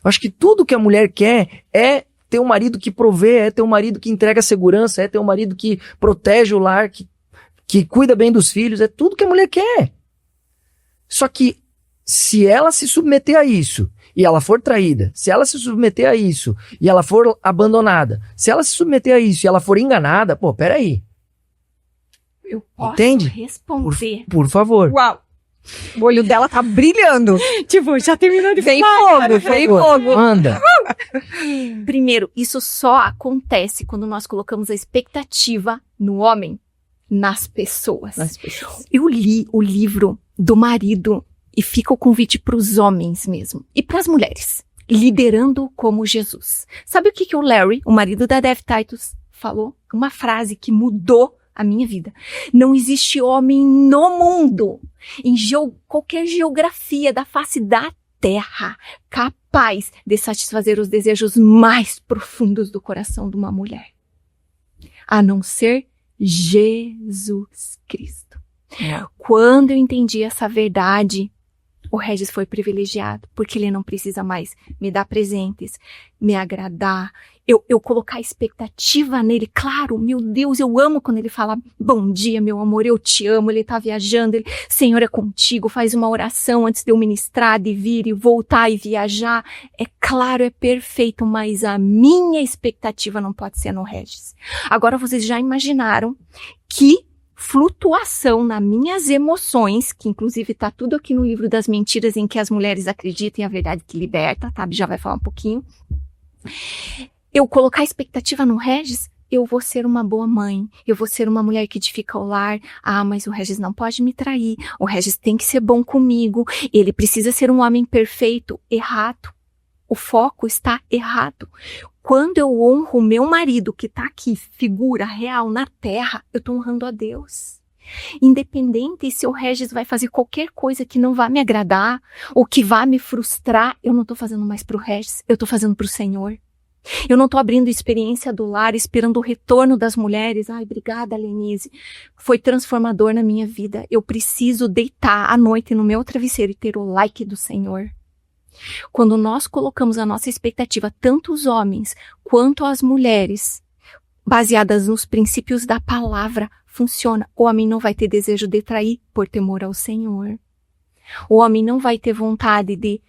Eu acho que tudo que a mulher quer é ter um marido que provê, é ter um marido que entrega segurança, é ter um marido que protege o lar, que cuida bem dos filhos, é tudo que a mulher quer. Só que se ela se submeter a isso e ela for traída, se ela se submeter a isso e ela for abandonada, se ela se submeter a isso e ela for enganada, pô, peraí. Eu posso Entende? responder. Por favor. Uau! O olho dela tá brilhando. Tipo, já terminou de Vem falar. fogo, vem fogo. Manda. Primeiro, isso só acontece quando nós colocamos a expectativa no homem, nas pessoas. Eu li o livro do marido e fica o convite para os homens mesmo e para as mulheres, liderando como Jesus. Sabe o que o Larry, o marido da Dev Titus, falou? Uma frase que mudou a minha vida. Não existe homem no mundo, em qualquer geografia da face da terra, capaz de satisfazer os desejos mais profundos do coração de uma mulher, a não ser Jesus Cristo. Quando eu entendi essa verdade, o Regis foi privilegiado, porque ele não precisa mais me dar presentes, me agradar, eu colocar expectativa nele. Claro, meu Deus, eu amo quando ele fala, bom dia, meu amor, eu te amo, ele tá viajando, ele, Senhor é contigo, faz uma oração antes de eu ministrar, de vir e voltar e viajar. É claro, é perfeito, mas a minha expectativa não pode ser no Regis. Agora vocês já imaginaram que flutuação nas minhas emoções, que inclusive tá tudo aqui no livro das mentiras em que as mulheres acreditam em a verdade que liberta, tá? Já vai falar um pouquinho. Eu colocar expectativa no Regis, eu vou ser uma boa mãe, eu vou ser uma mulher que edifica o lar. Ah, mas o Regis não pode me trair, o Regis tem que ser bom comigo, ele precisa ser um homem perfeito. Errado. O foco está errado. Quando eu honro o meu marido, que está aqui, figura real na terra, eu estou honrando a Deus. Independente se o Regis vai fazer qualquer coisa que não vá me agradar, ou que vá me frustrar, eu não estou fazendo mais para o Regis, eu estou fazendo para o Senhor. Eu não estou abrindo experiência do lar, esperando o retorno das mulheres. Ai, obrigada, Lenise. Foi transformador na minha vida. Eu preciso deitar à noite no meu travesseiro e ter o like do Senhor. Quando nós colocamos a nossa expectativa, tanto os homens quanto as mulheres, baseadas nos princípios da palavra, funciona. O homem não vai ter desejo de trair por temor ao Senhor. O homem não vai ter vontade de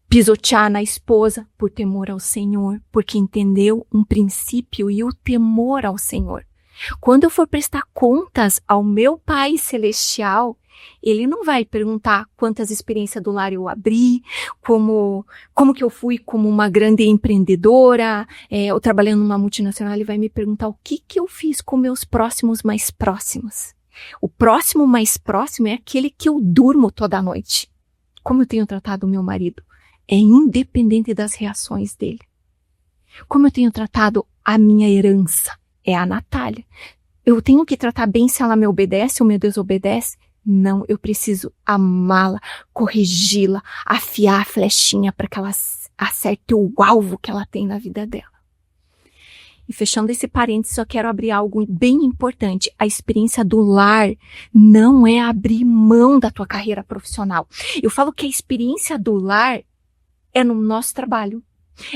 pisotear na esposa por temor ao Senhor, porque entendeu um princípio e o temor ao Senhor. Quando eu for prestar contas ao meu Pai Celestial, Ele não vai perguntar quantas experiências do lar eu abri, como que eu fui como uma grande empreendedora, ou trabalhando numa multinacional. Ele vai me perguntar o que eu fiz com meus próximos mais próximos. O próximo mais próximo é aquele que eu durmo toda noite. Como eu tenho tratado o meu marido? É independente das reações dele. Como eu tenho tratado a minha herança? É a Natália. Eu tenho que tratar bem se ela me obedece ou me desobedece? Não, eu preciso amá-la, corrigi-la, afiar a flechinha para que ela acerte o alvo que ela tem na vida dela. E fechando esse parênteses, só quero abrir algo bem importante. A experiência do lar não é abrir mão da tua carreira profissional. Eu falo que a experiência do lar é no nosso trabalho,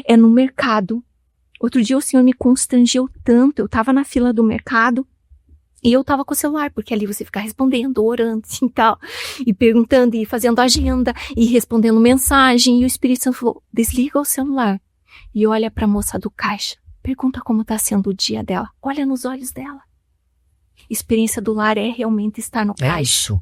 é no mercado. Outro dia o Senhor me constrangeu tanto, eu estava na fila do mercado e eu estava com o celular, porque ali você fica respondendo, orando e tal, e perguntando e fazendo agenda e respondendo mensagem, e o Espírito Santo falou, desliga o celular e olha para a moça do caixa, pergunta como está sendo o dia dela, olha nos olhos dela. Experiência do lar é realmente estar no caixa. É isso.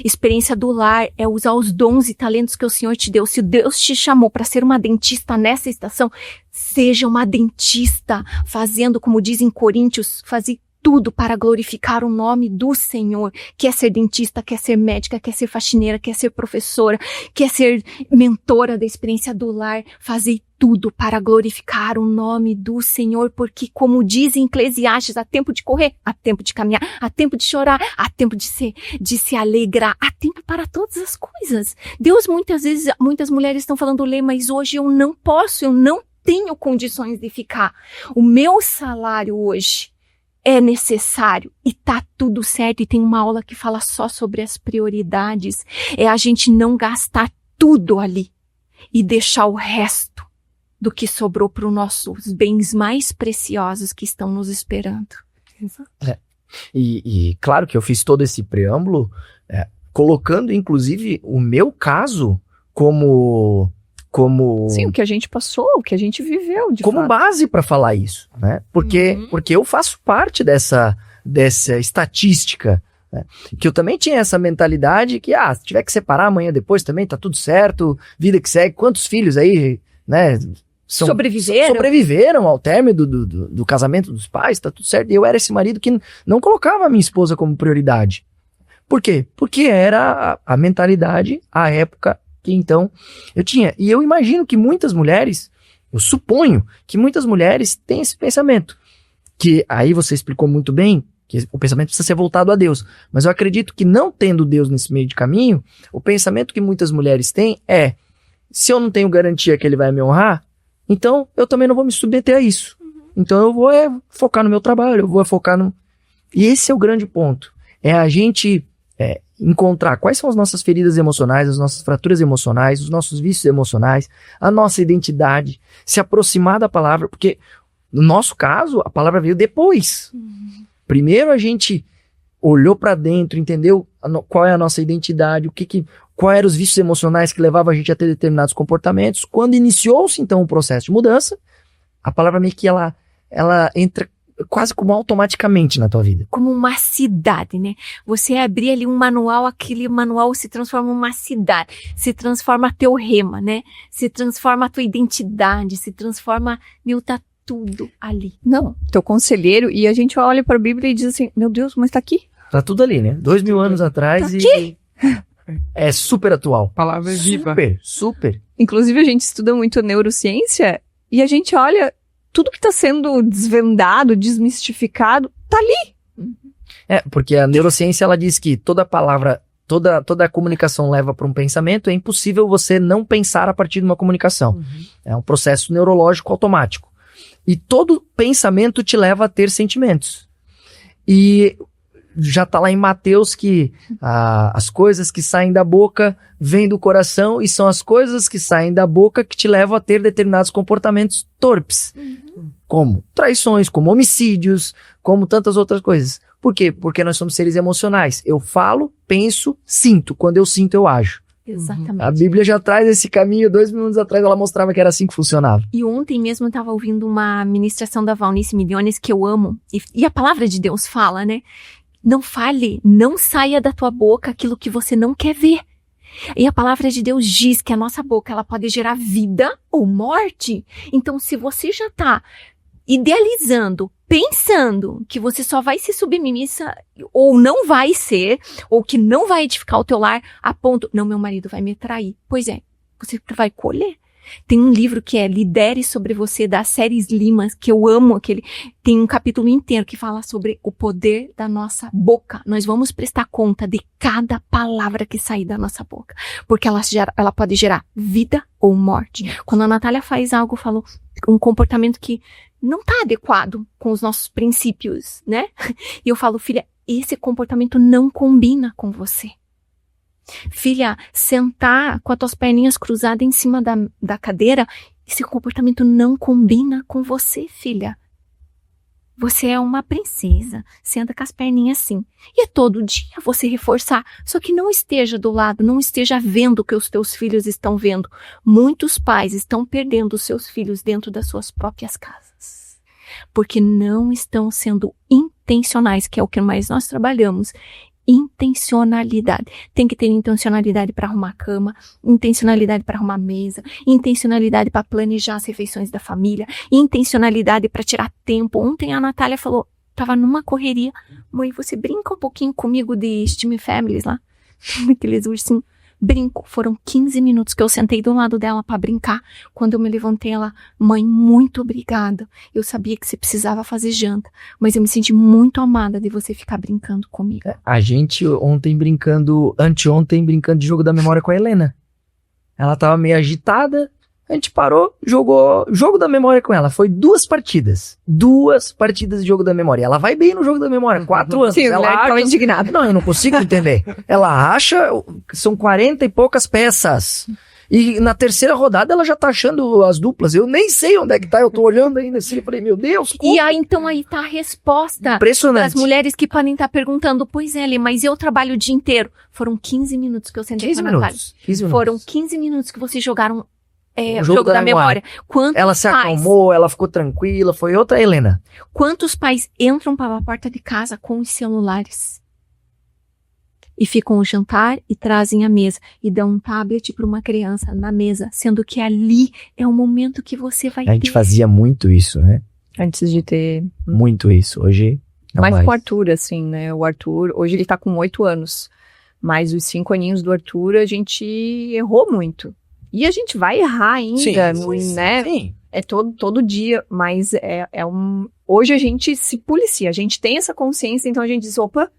Experiência do lar é usar os dons e talentos que o Senhor te deu. Se Deus te chamou para ser uma dentista nessa estação, seja uma dentista, fazendo, como diz em Coríntios, fazer tudo para glorificar o nome do Senhor. Quer ser dentista, quer ser médica, quer ser faxineira, quer ser professora, quer ser mentora da experiência do lar, fazer tudo para glorificar o nome do Senhor, porque como diz em Eclesiastes, há tempo de correr, há tempo de caminhar, há tempo de chorar, há tempo de se alegrar, há tempo para todas as coisas. Deus, muitas vezes, muitas mulheres estão falando, Lê, mas hoje eu não posso, eu não tenho condições de ficar. O meu salário hoje é necessário e tá tudo certo. E tem uma aula que fala só sobre as prioridades. É a gente não gastar tudo ali e deixar o resto do que sobrou para os nossos bens mais preciosos que estão nos esperando. E claro que eu fiz todo esse preâmbulo, colocando inclusive o meu caso como Sim, o que a gente passou, o que a gente viveu, de como fato. base para falar isso, né? Porque eu faço parte dessa estatística, né? Que eu também tinha essa mentalidade que, se tiver que separar amanhã depois também, tá tudo certo, vida que segue. Quantos filhos aí, né? Sobreviveram ao término do casamento dos pais, tá tudo certo. E eu era esse marido que não colocava a minha esposa como prioridade. Por quê? Porque era a mentalidade, a época que então eu tinha. E eu imagino que muitas mulheres, eu suponho que muitas mulheres têm esse pensamento. Que aí você explicou muito bem, que o pensamento precisa ser voltado a Deus. Mas eu acredito que não tendo Deus nesse meio de caminho, o pensamento que muitas mulheres têm é, se eu não tenho garantia que ele vai me honrar, então eu também não vou me submeter a isso. Então eu vou focar no meu trabalho, eu vou focar no... E esse é o grande ponto. É a gente encontrar quais são as nossas feridas emocionais, as nossas fraturas emocionais, os nossos vícios emocionais, a nossa identidade, se aproximar da palavra, porque no nosso caso, a palavra veio depois. Primeiro a gente olhou para dentro, entendeu qual é a nossa identidade, quais eram os vícios emocionais que levavam a gente a ter determinados comportamentos. Quando iniciou-se então o processo de mudança, a palavra meio que ela entra quase como automaticamente na tua vida. Como uma cidade, né? Você abrir ali um manual, aquele manual se transforma em uma cidade, se transforma teu rema, né? Se transforma a tua identidade, se transforma, tá tudo ali. Não, teu conselheiro, e a gente olha para a Bíblia e diz assim, meu Deus, mas tá aqui. Tá tudo ali, né? 2000 anos atrás aqui. É super atual. A palavra é viva. Super. Inclusive a gente estuda muito neurociência e a gente olha tudo que está sendo desvendado, desmistificado, tá ali. Porque a neurociência, ela diz que toda palavra, toda a comunicação leva para um pensamento, é impossível você não pensar a partir de uma comunicação. É um processo neurológico automático. E todo pensamento te leva a ter sentimentos. E já tá lá em Mateus que as coisas que saem da boca vêm do coração e são as coisas que saem da boca que te levam a ter determinados comportamentos torpes. Como traições, como homicídios, como tantas outras coisas. Por quê? Porque nós somos seres emocionais. Eu falo, penso, sinto. Quando eu sinto, eu ajo. Exatamente. A Bíblia já traz esse caminho. 2 minutos atrás ela mostrava que era assim que funcionava. E ontem mesmo eu estava ouvindo uma ministração da Valnice Milhões que eu amo. E a palavra de Deus fala, né? Não fale, não saia da tua boca aquilo que você não quer ver. E a palavra de Deus diz que a nossa boca ela pode gerar vida ou morte. Então, se você já está idealizando, pensando que você só vai ser submissa ou não vai ser, ou que não vai edificar o teu lar, a ponto, não, meu marido vai me trair. Pois é, você vai colher. Tem um livro que é Lidere Sobre Você, da Séries Limas, que eu amo aquele. Tem um capítulo inteiro que fala sobre o poder da nossa boca. Nós vamos prestar conta de cada palavra que sair da nossa boca. Porque ela pode gerar vida ou morte. Quando a Natália faz algo, falou um comportamento que não está adequado com os nossos princípios, né? E eu falo, filha, esse comportamento não combina com você. Filha, sentar com as tuas perninhas cruzadas em cima da cadeira, esse comportamento não combina com você, filha. Você é uma princesa, senta com as perninhas assim. E é todo dia você reforçar, só que não esteja do lado, não esteja vendo o que os teus filhos estão vendo. Muitos pais estão perdendo os seus filhos dentro das suas próprias casas, porque não estão sendo intencionais, que é o que mais nós trabalhamos. Intencionalidade. Tem que ter intencionalidade para arrumar a cama, intencionalidade para arrumar a mesa, intencionalidade para planejar as refeições da família, intencionalidade para tirar tempo. Ontem a Natália falou, tava numa correria, mãe, você brinca um pouquinho comigo de Steam Families lá? Aqueles ursinhos. Brinco. Foram 15 minutos que eu sentei do lado dela para brincar. Quando eu me levantei, ela, mãe, muito obrigada. Eu sabia que você precisava fazer janta, mas eu me senti muito amada de você ficar brincando comigo. A gente anteontem brincando de jogo da memória com a Helena. Ela tava meio agitada, a gente parou, jogou jogo da memória com ela. Foi 2 partidas. 2 partidas de jogo da memória. Ela vai bem no jogo da memória, 4 anos. Sim, ela tava indignada. Não, eu não consigo entender. Ela acha que são 40 e poucas peças. E na terceira rodada ela já tá achando as duplas. Eu nem sei onde é que tá, eu tô olhando ainda assim. Eu falei, meu Deus, como? E aí, então aí tá a resposta. Impressionante. Das mulheres que podem estar perguntando, pois é, Lê, mas eu trabalho o dia inteiro. Foram 15 minutos que eu sentei com a Natália. 15 minutos. Foram 15 minutos que vocês jogaram o jogo da memória. Quantos ela se pais, acalmou, ela ficou tranquila, foi outra Helena. Quantos pais entram para a porta de casa com os celulares? E ficam ao jantar e trazem a mesa. E dão um tablet para uma criança na mesa. Sendo que ali é o momento que você vai ter. A gente fazia muito isso, né? Antes de ter... Muito isso. Hoje, não mais. Mais com o Arthur, assim, né? O Arthur, hoje ele tá com 8 anos. Mas os 5 aninhos do Arthur, a gente errou muito. E a gente vai errar ainda, né? Sim. É todo dia, mas hoje a gente se policia, a gente tem essa consciência, então a gente diz, opa,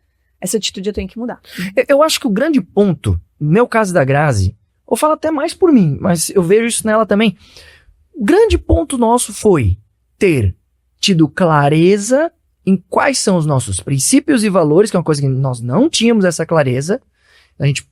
essa atitude eu tenho que mudar. Eu acho que o grande ponto, no meu caso da Grazi, eu falo até mais por mim, mas eu vejo isso nela também. O grande ponto nosso foi ter tido clareza em quais são os nossos princípios e valores, que é uma coisa que nós não tínhamos essa clareza, a gente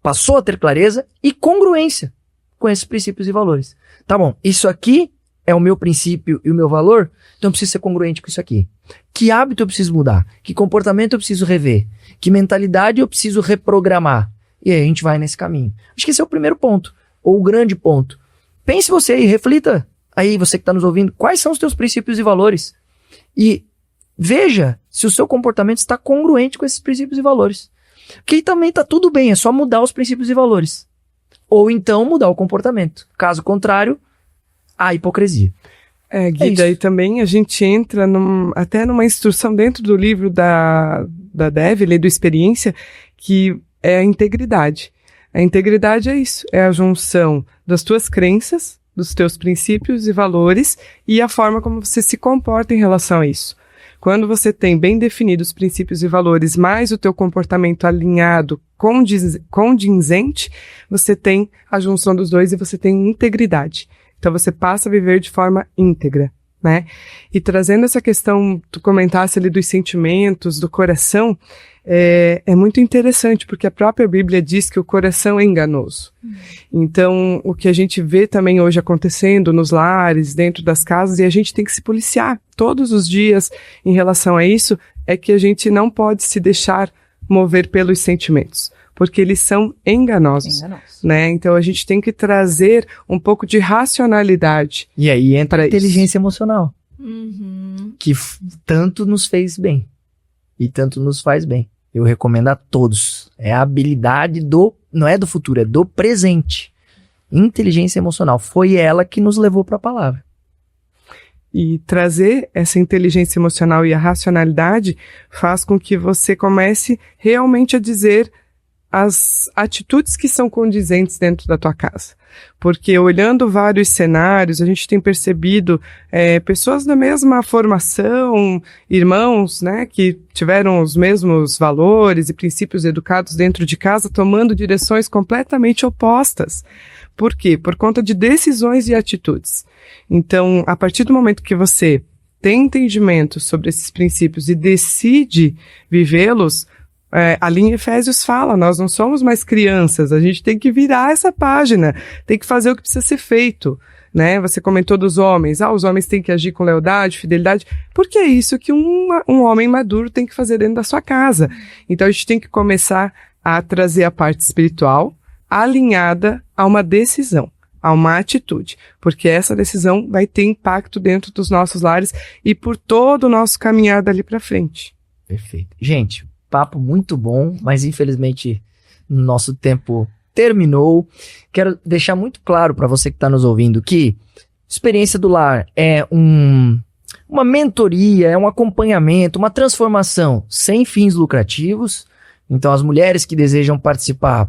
passou a ter clareza, e congruência com esses princípios e valores. Tá bom, isso aqui é o meu princípio e o meu valor, então eu preciso ser congruente com isso aqui. Que hábito eu preciso mudar? Que comportamento eu preciso rever? Que mentalidade eu preciso reprogramar? E aí a gente vai nesse caminho. Acho que esse é o primeiro ponto, ou o grande ponto. Pense você aí, reflita aí, você que está nos ouvindo, quais são os teus princípios e valores? E veja se o seu comportamento está congruente com esses princípios e valores. Porque aí também está tudo bem, é só mudar os princípios e valores. Ou então mudar o comportamento. Caso contrário, a hipocrisia. Gui, daí também a gente entra até numa instrução dentro do livro da Devlin, do Experiência, que é a integridade. A integridade é isso, é a junção das tuas crenças, dos teus princípios e valores e a forma como você se comporta em relação a isso. Quando você tem bem definidos os princípios e valores, mais o teu comportamento alinhado, condizente, você tem a junção dos dois e você tem integridade. Então você passa a viver de forma íntegra, né? E trazendo essa questão, tu comentasse ali dos sentimentos, do coração, é muito interessante, porque a própria Bíblia diz que o coração é enganoso. Então, o que a gente vê também hoje acontecendo nos lares, dentro das casas, e a gente tem que se policiar todos os dias em relação a isso, é que a gente não pode se deixar mover pelos sentimentos, porque eles são enganosos. Né? Então, a gente tem que trazer um pouco de racionalidade. E aí entra a inteligência emocional, Uhum. que tanto nos fez bem e tanto nos faz bem. Eu recomendo a todos. É a habilidade não é do futuro, é do presente. Inteligência emocional. Foi ela que nos levou para a palavra. E trazer essa inteligência emocional e a racionalidade faz com que você comece realmente a dizer as atitudes que são condizentes dentro da tua casa. Porque olhando vários cenários, a gente tem percebido pessoas da mesma formação, irmãos, né, que tiveram os mesmos valores e princípios educados dentro de casa, tomando direções completamente opostas. Por quê? Por conta de decisões e atitudes. Então, a partir do momento que você tem entendimento sobre esses princípios e decide vivê-los, ali em Efésios fala, nós não somos mais crianças, a gente tem que virar essa página, tem que fazer o que precisa ser feito, né? Você comentou dos homens, os homens têm que agir com lealdade, fidelidade, porque é isso que um homem maduro tem que fazer dentro da sua casa. Então a gente tem que começar a trazer a parte espiritual alinhada a uma decisão, a uma atitude, porque essa decisão vai ter impacto dentro dos nossos lares e por todo o nosso caminhar dali para frente. Perfeito. Gente, papo muito bom, mas infelizmente nosso tempo terminou. Quero deixar muito claro para você que está nos ouvindo que Experiência do Lar é uma mentoria, é um acompanhamento, uma transformação sem fins lucrativos. Então as mulheres que desejam participar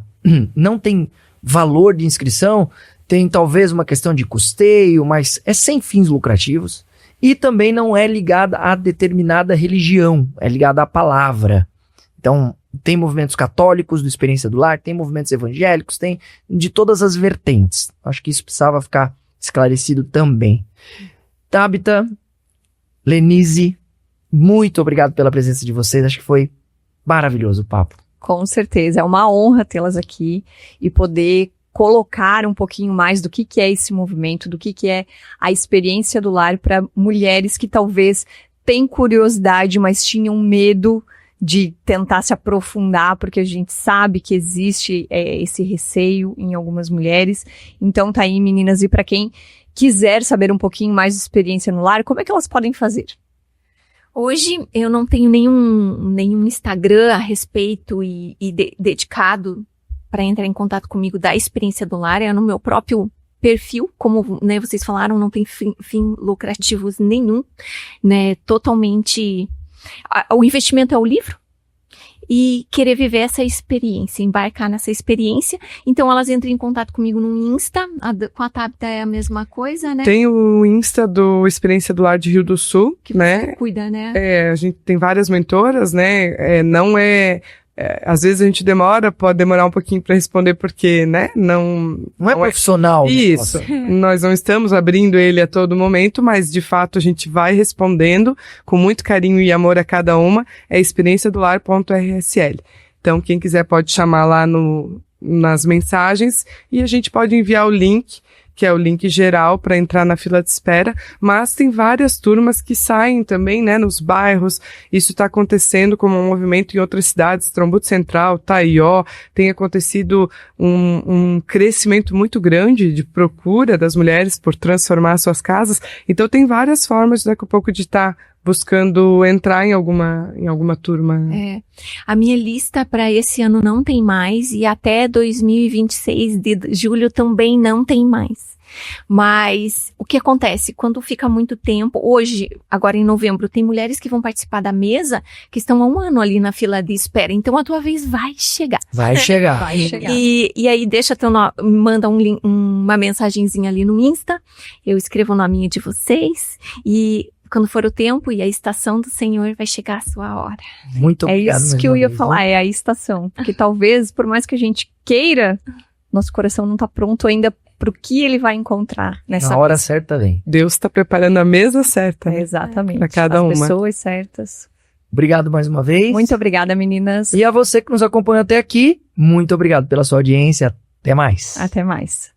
não tem valor de inscrição, tem talvez uma questão de custeio, mas é sem fins lucrativos. E também não é ligada a determinada religião, é ligada à palavra. Então, tem movimentos católicos do Experiência do Lar, tem movimentos evangélicos, tem de todas as vertentes. Acho que isso precisava ficar esclarecido também. Tabita, Lenise, muito obrigado pela presença de vocês. Acho que foi maravilhoso o papo. Com certeza, é uma honra tê-las aqui e poder colocar um pouquinho mais do que é esse movimento, do que é a Experiência do Lar para mulheres que talvez têm curiosidade, mas tinham medo de tentar se aprofundar, porque a gente sabe que existe esse receio em algumas mulheres. Então tá aí, meninas, e para quem quiser saber um pouquinho mais de Experiência no Lar, como é que elas podem fazer? Hoje eu não tenho nenhum Instagram a respeito e dedicado para entrar em contato comigo da Experiência do Lar, é no meu próprio perfil, como, né, vocês falaram, não tem fim lucrativos nenhum, né, totalmente... O investimento é o livro e querer viver essa experiência, embarcar nessa experiência. Então elas entram em contato comigo no Insta, com a Tabita é a mesma coisa, né? Tem o Insta do Experiência do Lar de Rio do Sul, que né? você cuida, né? A gente tem várias mentoras, né? Não é às vezes a gente pode demorar um pouquinho para responder porque, né, não é profissional. Isso, nós não estamos abrindo ele a todo momento, mas de fato a gente vai respondendo com muito carinho e amor a cada uma, é experienciadolar.rsl. Então quem quiser pode chamar lá nas mensagens e a gente pode enviar o link, que é o link geral para entrar na fila de espera, mas tem várias turmas que saem também, né, nos bairros. Isso está acontecendo como um movimento em outras cidades, Trombudo Central, Taió, tem acontecido um crescimento muito grande de procura das mulheres por transformar suas casas. Então tem várias formas daqui a pouco de estar buscando entrar em alguma turma. A minha lista para esse ano não tem mais e até 2026 de julho também não tem mais. Mas o que acontece? Quando fica muito tempo, hoje, agora em novembro, tem mulheres que vão participar da mesa que estão há 1 ano ali na fila de espera. Então a tua vez vai chegar. Vai chegar. Vai chegar. E aí deixa teu nome, manda uma mensagenzinha ali no Insta, eu escrevo o nominho de vocês e quando for o tempo e a estação do Senhor vai chegar a sua hora. Muito obrigado. É isso que eu ia falar, é a estação. Porque talvez, por mais que a gente queira, nosso coração não tá pronto ainda pro que ele vai encontrar nessa Na hora certa vem. Deus está preparando a mesa certa. Né? Exatamente. Para cada uma. As pessoas certas. Obrigado mais uma vez. Muito obrigada, meninas. E a você que nos acompanhou até aqui, muito obrigado pela sua audiência. Até mais. Até mais.